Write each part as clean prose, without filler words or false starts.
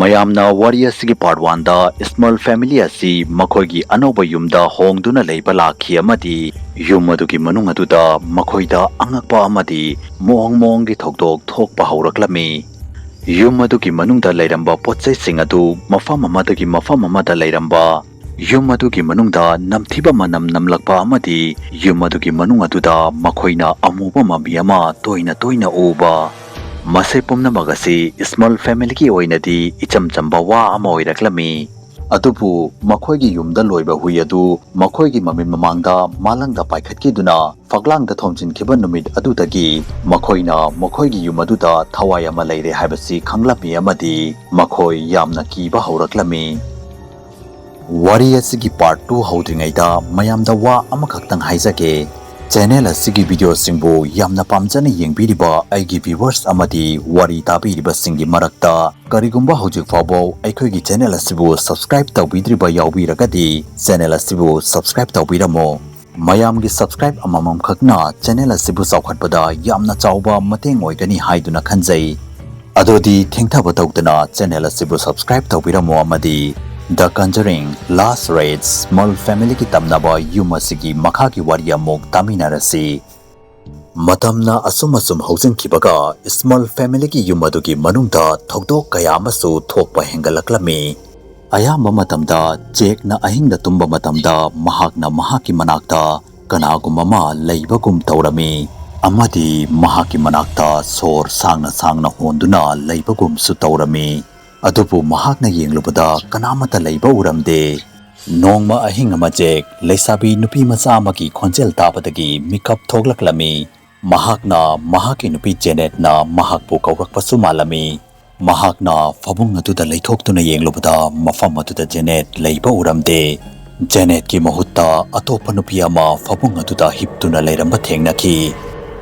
mayamna wari asigi part 1 da small family asi makhoigi anouba yumda hongduna leiba lakhi amadi yum adugi manung aduda makhoida angakpa amadi moong gi thokdok thokpa hauraklami yum adugi manungda leiramba potsai sing adu mafam amadagi mafam amada leiramba yum adugi manungda namthiba manam namlakpa amadi yum adugi manung aduda makhoina amuba mami ama toina uba Masay pumnamakpu asi small family ki oinadi icham chamba wa ama oiraklami Adubu makhoigi yumda loiba hui adu makhoigi mamin mamangda malangda paikhatkiduna faglangda thomjinkiba numit adudagi makhoigi yum aduda thawai ama leire haibasi khanglami amadi makhoi yamna kiba hauраklami wari asigi part 2 haudringaida mayamda wa amakhaktang haijage channel asigi video singbu yamna pamjana yengbiriba aigi viewers amadi wari tabiriba singi marakta karigumba hojik fabo aikhoigi channel asibu subscribe tawbidriba yawbiragadi channel asibu subscribe tawbiramo mayamgi subscribe amamam khakna channel asibu chawkhatpada yamna chawba mateng oigani haiduna khanjai adodi thengthaba tawdana channel asibu subscribe tawbiramo amadi The Conjuring Last Rites Small Family ki tamnaba yumasigi makha ki wariya mok taminarasi matamna asum housing kibaga small family ki yumadugi manungda thokdok kaya amasu thokpa hengalaklami ayamba matamda chekna ahingda tumba matamda mahakna mahaki manakta kanagumama leibagum taurami amadi mahaki manakta sor sangna honduna leibagum su taurami Adubu mahakna yenglubada kanamata leiba uramde nongma ahinga majek leisabi nupi macha amagi khonjel tabadagi mikap thoklaklami mahakna mahaki nupi Janet na mahakpu kawrakpasu malami mahakna fabung aduda leithoktuna yenglubada mafam aduda Janet leiba uramde Janet ki mahutta atopa nupi ama fabung aduda hiptuna leiramba thengnaki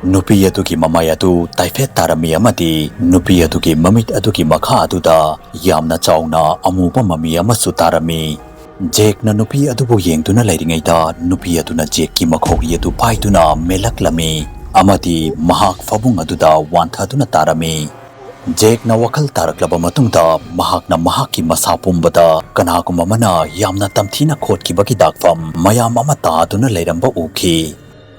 nupi adugi mamai adu taifet tarami amadi nupi adugi mamit adugi makha aduda yamna chawna amuba mami amasu tarami jekna nupi adubu yengtuna leiringaida nupi aduna jekki makhori adu paiduna melaklami amadi mahak fabung aduda wanthaduna tarami jekna wakhal taraklaba matungda mahakna mahaki masa pumbada kanaguma mana yamna tamthina khotkibagi dakfam mayam ama taaduna leiramba ukhi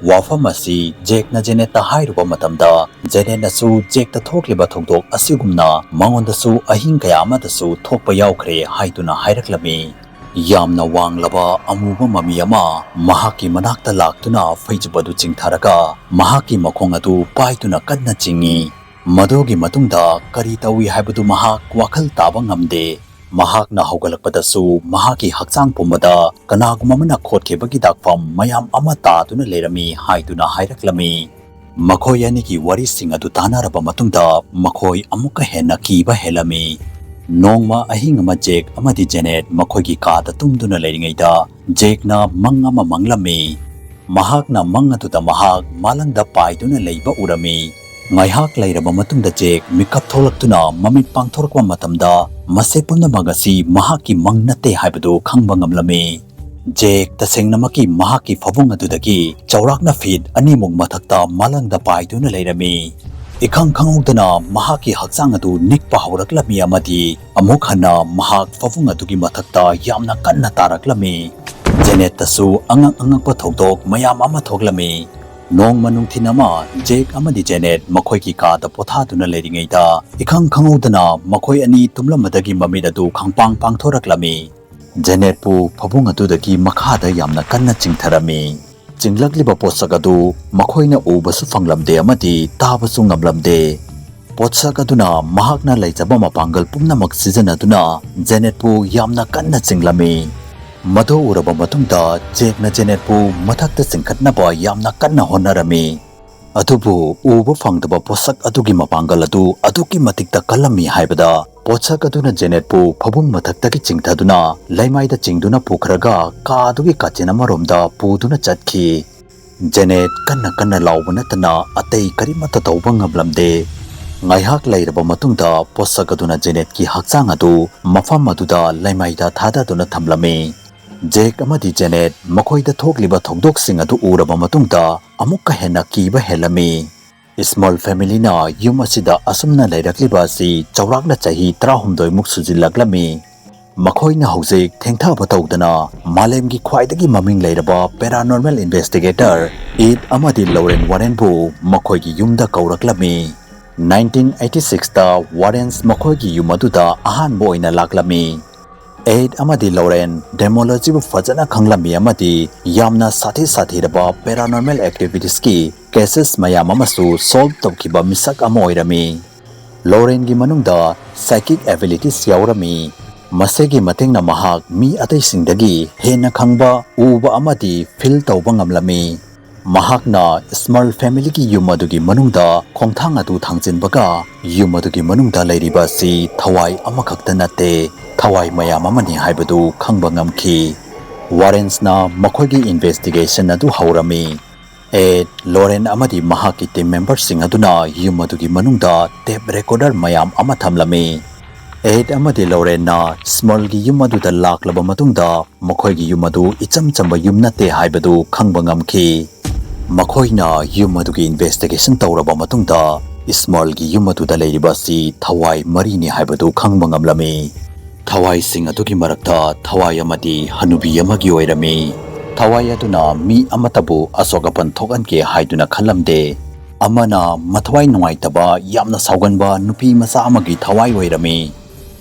wafam asi jekna Janeta hairuba matamda Janetnasu jekta thokliba thokdok asigumna mangondasu ahing kaya amadasu thokpa yaukre haiduna hairaklami yamna wanglaba amuba mami ama mahaki manakta laktuna faijubadu chingtharaga mahaki makhong adu paituna kadna chingi madogi matungda kari tawi haibadu mahak wakhal taba ngamde mahakna haugalakpadasu mahaki hakchang pumbada kanagumamana khotkebagi dakfam mayam ama taaduna leirami haiduna hairaklami makhoi anigi wari singadu tanaraba matungda makhoi amuka hena kiba helami nongma ahinga majek amadi Janet makhoigi kada tumduna leiringaida jekna mangama manglami mahakna mangatuda mahak malangda paiduna leiba urami ngaihak leiraba matungda jek mikap tholaktuna mamit pangthorkwa matamda masay pumnamakasi mahaki mangnate haibadu khangba ngamlami jek tasengnamakki mahaki fabung adudagi chawrakna fit animung mathakta malangda paiduna leirami ikhang khangudana mahaki hakchang adu nikpa hauраklami amadi amuk hana mahak fabung adugi mathakta yamna kanna taraklami Janet tasu angak pathokdok mayam ama thoklami nong manung thinama jek amadi Janet makhoi ki ka da pothaduna leiringaida ikhang khangudana makhoi ani tumlamadagi mamidadu khangpang pangthoraklami Janet pu phabung adudagi makhada yamna kanna chingtharami chinglakliba posagadu makhoina ubasu fanglamde amadi tabasu ngamlamde potsagaduna mahakna leijaba mapangal pumnamak sijanaduna Janet pu yamna kanna chinglami Mado uraba matungda jekna Janet pu mathakta singkhatnaba yamna kanna honarami Adubu uba fangdaba posak adugi mapangal adu adugi matikta kalami haibada posak aduna Janet pu phabung mathakta ki chingthaduna leimaida chingduna pukhraga ka adugi kachena maromda puduna chatkhi Janet kanna laubana tana atei karimatta tawba ngablamde ngaihak leiraba matungda posak aduna Janet ki hakchang adu mafam aduda leimaida thadaduna thamlami Jek amadi Janet makhoida thokliba thokdok sing adu uraba matungda amukka hena kiba helami Small family na yum asida asumna leirakliba asi chaurakna chahi 13 muk sujillaklami. Makhoina hojik thengthaba tawdana malemgi khwaidagi maming leiraba paranormal investigator Ed Amadi Lorraine Warrenbu makhoigi yumda kauraklami. 1986 ta Warrens makhoigi yumaduda ahanba oina laklami. Ed Amadi Lorraine demology bu fajana khanglami amadi yamna sathi raba paranormal activities ki cases mayam amasu solve tawkiba misak ama oirami. Lorraine gi manungda psychic abilities yaurami. Masegi matingna mahak mi atay singdagi hena khangba uba amadi feel tawba ngamlami. Mahakna small family ki yumadugi manungda khongthang adu thangjinbaga yumadugi manungda leiriba si thawai amakhakta nate thawai mayam amani haibadu khangba ngamki. Warrens na makhoigi investigation adu haurami. Ed Lorraine amadi mahaki team members sing aduna yumadugi manungda tape recorder mayam ama thamlami. Ed Amadi Lorraine na small gi yumaduda laklaba matungda makhoigi yumadu icham chamba yumnate haibadu khangba ngamki. Makhoina yumadugi investigation tawraba matungda small gi yumaduda leiriba si thawai marini haibadu khangba ngamlami. Thawai sing adugi marakta thawai amadi hanubi amagi oirami. Thawai aduna mi amatabu asogapan thokanke haiduna khalamde. Amana mathwai nuaitaba yamna sauganba nupi masa amagi thawai oirami.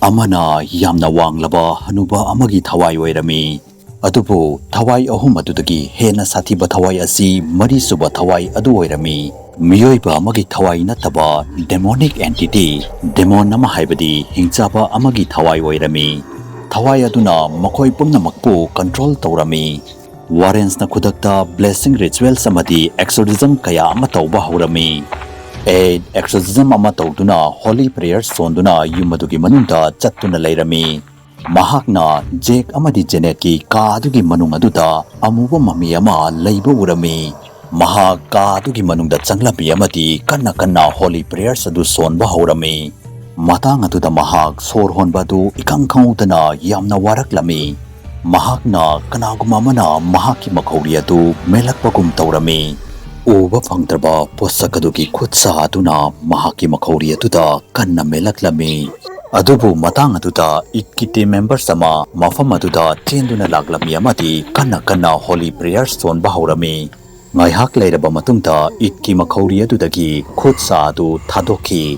Amana yamna wanglaba hanuba amagi thawai oirami. Adubu thawai ahum adudagi hena sathiba thawai asi mari suba thawai adu oirami. Miyoiba amagi thawai nataba demonic entity demon nama haibadi hingchaba amagi thawai oirami. Thawai aduna makhoi pumnamakpu control tawrami. Warrens na khudakta blessing rituals amadi exorcism kaya ama tawba haurami. Exorcism ama tawduna holy prayers sonduna yumadugi manungda chattuna leirami. Mahakna Jake amadi Janet ki kaadugi manung aduda amuba mami ama leiba urami. Mahak kaadugi manungda changlami amadi kanna holy prayers adu sonba haurami. Matang aduda mahak sor honbadu ikang khangutana yamna waraklami. Mahakna kanaguma mana mahaki makhauri adu melakpagum tawrami. Uba phangdraba posakadugi khutsa aduna mahaki makhauri aduda kanna melaklami. Adubu matang aduda itkiti members sama mafam aduda chenduna laglami amadi kanna holy prayers sonba haurami. Ngaihak leiraba matungda itki makhauri adudagi khutsa adu thadoki.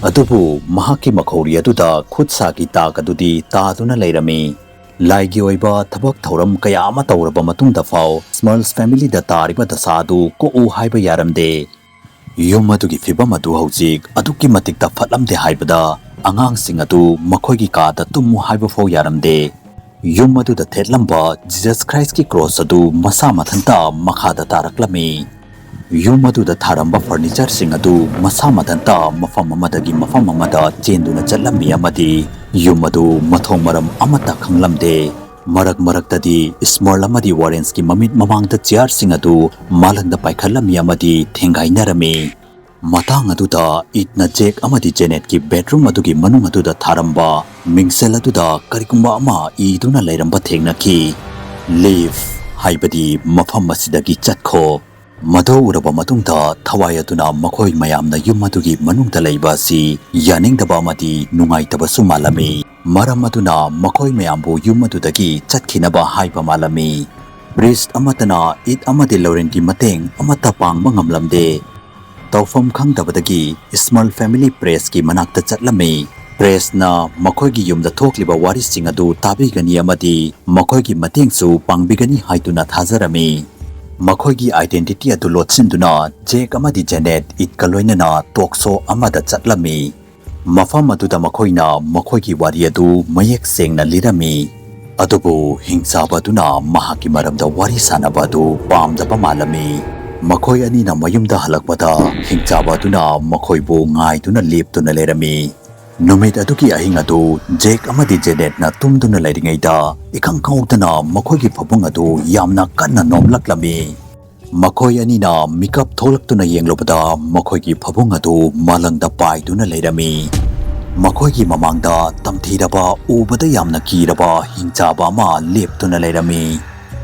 Adubu mahaki makhauri aduda khutsa ki takadudi taduna leirami. Laigi oiba thabak thauram kaya ama tawraba matungda fau Smalls family da tariba dasadu ko u haiba yaramde. Yumadugi fibam adu haujik aduki matikta fatlamde haibada angangsing adu makhoigi kada tumu haiba fau yaramde. Yumadu da thetlamba Jesus Christ ki cross adu masa mathanta makhada taraklami. Yumadu da tharamba furniture sing adu masa mathanta mafam amadagi mafam amada chenduna chalami amadi yumadu mathong maram amata khanglamde. Marak tadi small amadi Warrens ki mamit mamangda chair sing adu malanda paikhalami amadi thengainarami. Matang aduda itna Jake amadi Janet ki bedroom adugi manung aduda tharamba mingsel aduda karikuma ama iduna leiramba thengnaki. Leave haibadi mafam asidagi chatkho. Mado uraba matungda thawai aduna makhoi mayamna yum adugi manungda leiba si yaningdaba amadi nungaitaba su malami. Maram aduna makhoi mayambu yum adudagi chatkhinaba haiba malami. Priest amatana Ed Amadi Lorraine ki mateng amata pangba ngamlamde. Tawfam khangdabadagi small family press ki manakta chatlami. Press na makhoigi yumda thokliba wari sing adu tabigani amadi makhoigi matengsu pangbigani haituna thazarami. Makhoigi identity adu lotsinduna Jake amadi Janet itkaloinana tokso amada chatlami. Mafam aduda makhoina makhoigi wari adu mayek sengna lirami. Adubu hingsabaduna mahaki maramda wari sanaba adu pamdaba malami. Makhoi anina mayumda halakbada hingsabaduna makhoibu ngaiduna leptuna lerami. Numit aduki ahing adu Jake amadi Janet na tumduna leiringaida ikang kautana makhoigi phabung adu yamna kanna nomlaklami. Makhoi anina makeup tholaktuna yenglobada makhoigi phabung adu malangda paiduna leirami. Makhoigi mamangda tamthiraba ubada yamna kiraba hingchaba ma leptuna leirami.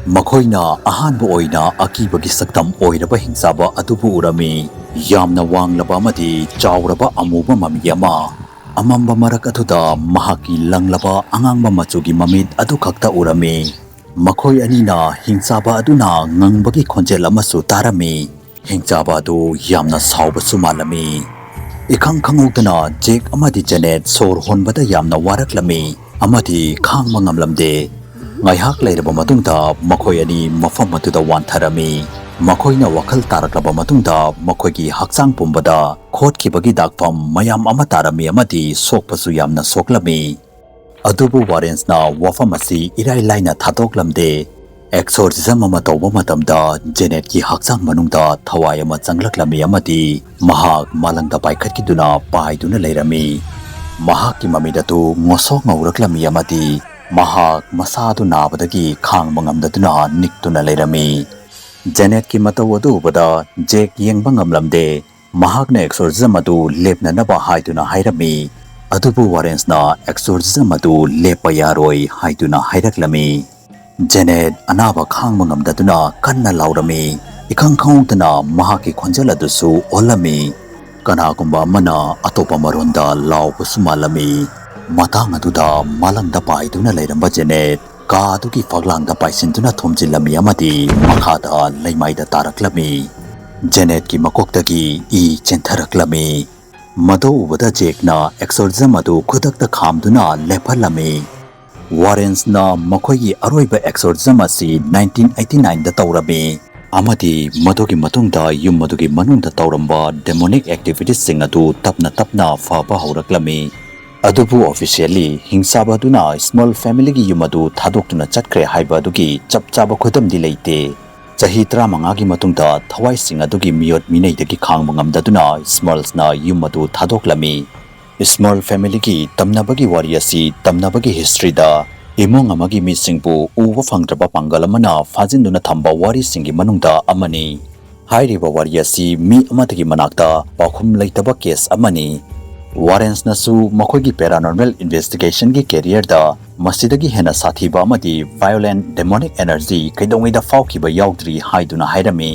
Makhoina ahanba oina akibagi saktam oiraba hingsaba adubu urami. Yamna wanglaba amadi chauraba amuba mami ama amamba marak aduda mahaki langlaba anganba machugi mamit adu khakta urami makhoi anina hingchaba aduna ngangbagi khonjel amasu tarami hingchaba adu yamna sauba sumalami ikhang khangudana jek amadi janet sor honbada yamna waraklami amadi khangma ngamlamde ngaihak leiraba matungda makhoi ani mafam aduda wantharami makoina wakal taraklaba matungda makoigi hakchang pumbada khotkibagi dakpham mayam ama tarami amadi sokpasu yamna soklami adubu warrensna wafam asi irai laina thatoklamde exorcism ama tawba matamda janet ki hakchang manungda thawai ama changlaklami amadi mahak malangda paikhatkiduna paiduna leirami mahak ki mamidatu ngosok ngauraklami amadi mahak masadu nabadagi khang mangamdaduna niktuna leirami Janet ki matawadu bada Jake yeng bangamlamde mahakna exorcism adu lepna naba haiduna hairami adubu warrens na exorcism adu lepa yaroi haiduna hairaklami Janet anaba khang bangamdaduna kanna laurami ikhang khangtana mahaki khonjal adusu olami kana kumba mana atopa maronda law pusumalami matang aduda malangda paiduna leiramba Janet Kaduki faglangda paisintuna thomjilami amadi makada leimaida taraklami Janet ki makoktagi I chentharaklami mado ubada jekna exorcism adu khudakta khamduna lephalami Warrens na makhoi aroiba exorcism asi 1989 da tawrami amadi madogi matungda yum madogi manungda tawramba demonic activities sing adu tapna faba horaklami Adubu officially hingsaba duna small family gi yumadu thadokuna chatkre haiba dugi chapchaba khodam di leite chahi 35 gi matungda thawai sing adugi miyot minei dagi khang mangam daduna smalls na yumadu thadoklami small family gi tamnabagi wariasi tamnabagi history da imong amagi misingbu uwa phangdraba pangalamana fajinduna thamba wari singi manungda amani hairiba wariasi mi amadagi manakta pakhum leitaba case amani Warrens nasu makoigi paranormal investigation gi career da masidagi hena sathiba amadi violent demonic energy kaidongida faukiba yaudri haiduna hairami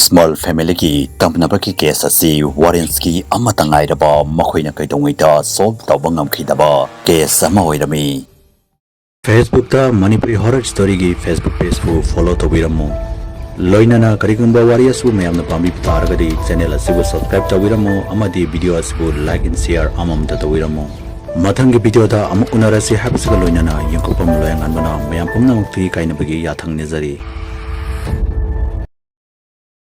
small family gi tampnabaki case asi Warrens ki amatangairaba makoina kaidongida solve tawba ngamkhidaba case ama oirami Facebook ta Manipuri horror story gi Facebook page ku follow tobiramu Loinana karigumba wariasu mayamna pambi targadi channel asibu subscribe tawiramo amadi video asibu like and share amamda tawiramo mathangi video da amuk unarasi habsuga loinana yangkopam loyangan bana mayam pumnamakpu kainabagi yathang nejari